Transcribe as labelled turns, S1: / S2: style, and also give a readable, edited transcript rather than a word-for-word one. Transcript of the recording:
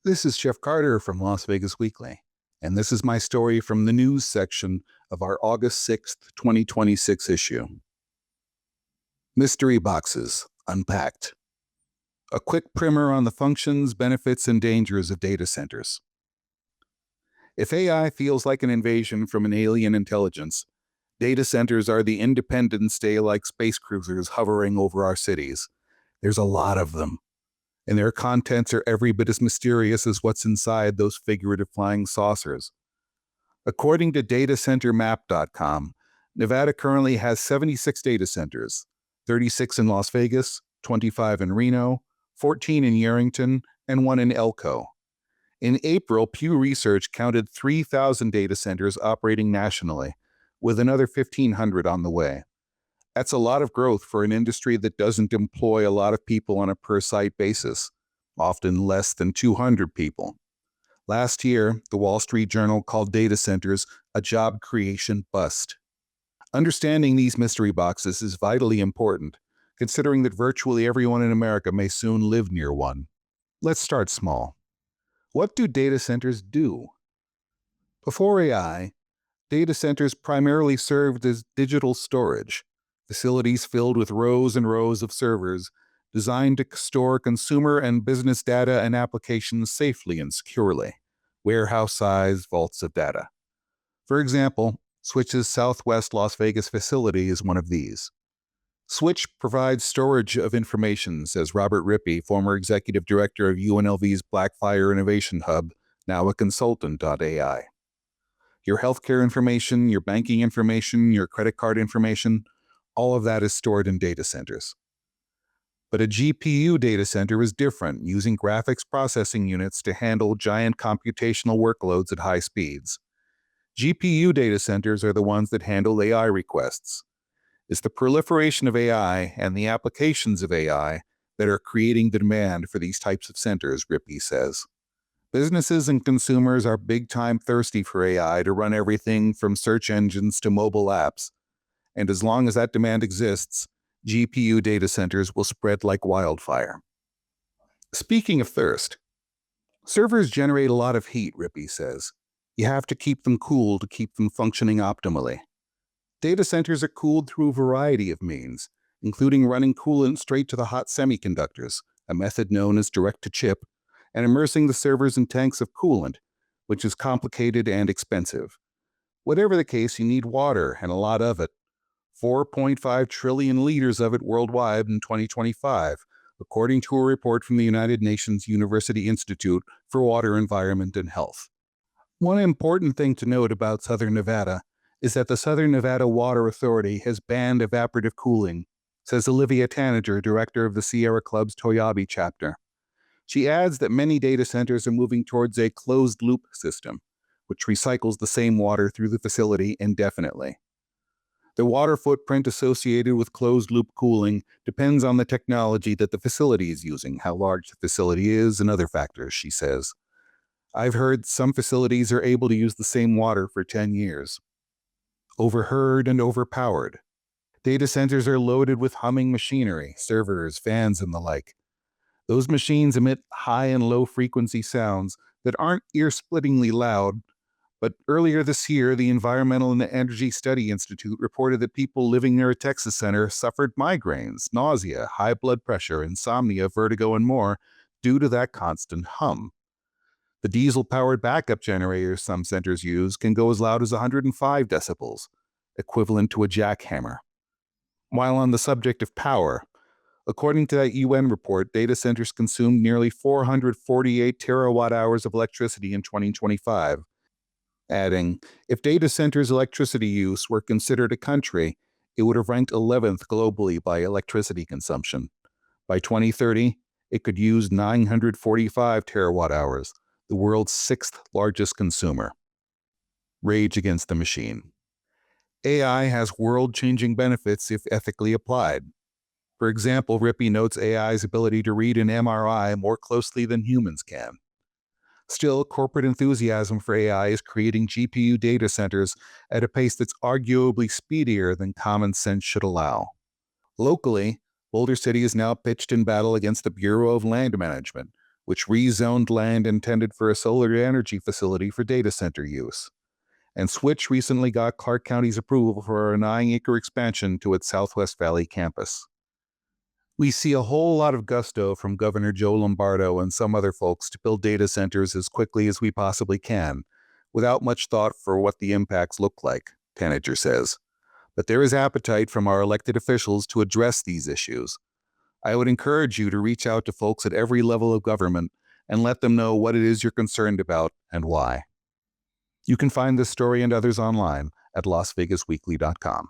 S1: This is Geoff Carter from Las Vegas Weekly, and this is my story from the news section of our August 6th, 2026 issue. Mystery Boxes Unpacked. A quick primer on the functions, benefits, and dangers of data centers. If AI feels like an invasion from an alien intelligence, data centers are the Independence Day-like space cruisers hovering over our cities. There's a lot of them, and their contents are every bit as mysterious as what's inside those figurative flying saucers. According to datacentermap.com, Nevada currently has 76 data centers, 36 in Las Vegas, 25 in Reno, 14 in Yerington, and 1 in Elko. In April, Pew Research counted 3,000 data centers operating nationally, with another 1,500 on the way. That's a lot of growth for an industry that doesn't employ a lot of people on a per-site basis, often less than 200 people. Last year, the Wall Street Journal called data centers a job creation bust. Understanding these mystery boxes is vitally important, considering that virtually everyone in America may soon live near one. Let's start small. What do data centers do? Before AI, data centers primarily served as digital storage, facilities filled with rows and rows of servers designed to store consumer and business data and applications safely and securely, warehouse-sized vaults of data. For example, Switch's Southwest Las Vegas facility is one of these. Switch provides storage of information, says Robert Rippey, former executive director of UNLV's Blackfire Innovation Hub, now a consultant.ai. Your healthcare information, your banking information, your credit card information, all of that is stored in data centers. But a GPU data center is different, using graphics processing units to handle giant computational workloads at high speeds. GPU data centers are the ones that handle AI requests. It's the proliferation of AI and the applications of AI that are creating the demand for these types of centers, Rippey says. Businesses and consumers are big-time thirsty for AI to run everything from search engines to mobile apps. And as long as that demand exists, GPU data centers will spread like wildfire. Speaking of thirst, servers generate a lot of heat, Rippey says. You have to keep them cool to keep them functioning optimally. Data centers are cooled through a variety of means, including running coolant straight to the hot semiconductors, a method known as direct-to-chip, and immersing the servers in tanks of coolant, which is complicated and expensive. Whatever the case, you need water, and a lot of it. 4.5 trillion liters of it worldwide in 2025, according to a report from the United Nations University Institute for Water, Environment, and Health. One important thing to note about Southern Nevada is that the Southern Nevada Water Authority has banned evaporative cooling, says Olivia Tanager, director of the Sierra Club's Toyabe chapter. She adds that many data centers are moving towards a closed-loop system, which recycles the same water through the facility indefinitely. The water footprint associated with closed-loop cooling depends on the technology that the facility is using, how large the facility is, and other factors, she says. I've heard some facilities are able to use the same water for 10 years. Overheard and overpowered. Data centers are loaded with humming machinery, servers, fans, and the like. Those machines emit high and low frequency sounds that aren't ear-splittingly loud, but earlier this year, the Environmental and Energy Study Institute reported that people living near a Texas center suffered migraines, nausea, high blood pressure, insomnia, vertigo, and more due to that constant hum. The diesel-powered backup generators some centers use can go as loud as 105 decibels, equivalent to a jackhammer. While on the subject of power, according to that UN report, data centers consumed nearly 448 terawatt-hours of electricity in 2025, adding, if data centers' electricity use were considered a country, it would have ranked 11th globally by electricity consumption. By 2030, it could use 945 terawatt-hours, the world's 6th largest consumer. Rage against the machine. AI has world-changing benefits if ethically applied. For example, Rippey notes AI's ability to read an MRI more closely than humans can. Still, corporate enthusiasm for AI is creating GPU data centers at a pace that's arguably speedier than common sense should allow. Locally, Boulder City is now pitched in battle against the Bureau of Land Management, which rezoned land intended for a solar energy facility for data center use. And Switch recently got Clark County's approval for a 9-acre expansion to its Southwest Valley campus. We see a whole lot of gusto from Governor Joe Lombardo and some other folks to build data centers as quickly as we possibly can, without much thought for what the impacts look like, Tanager says. But there is appetite from our elected officials to address these issues. I would encourage you to reach out to folks at every level of government and let them know what it is you're concerned about and why. You can find this story and others online at LasVegasWeekly.com.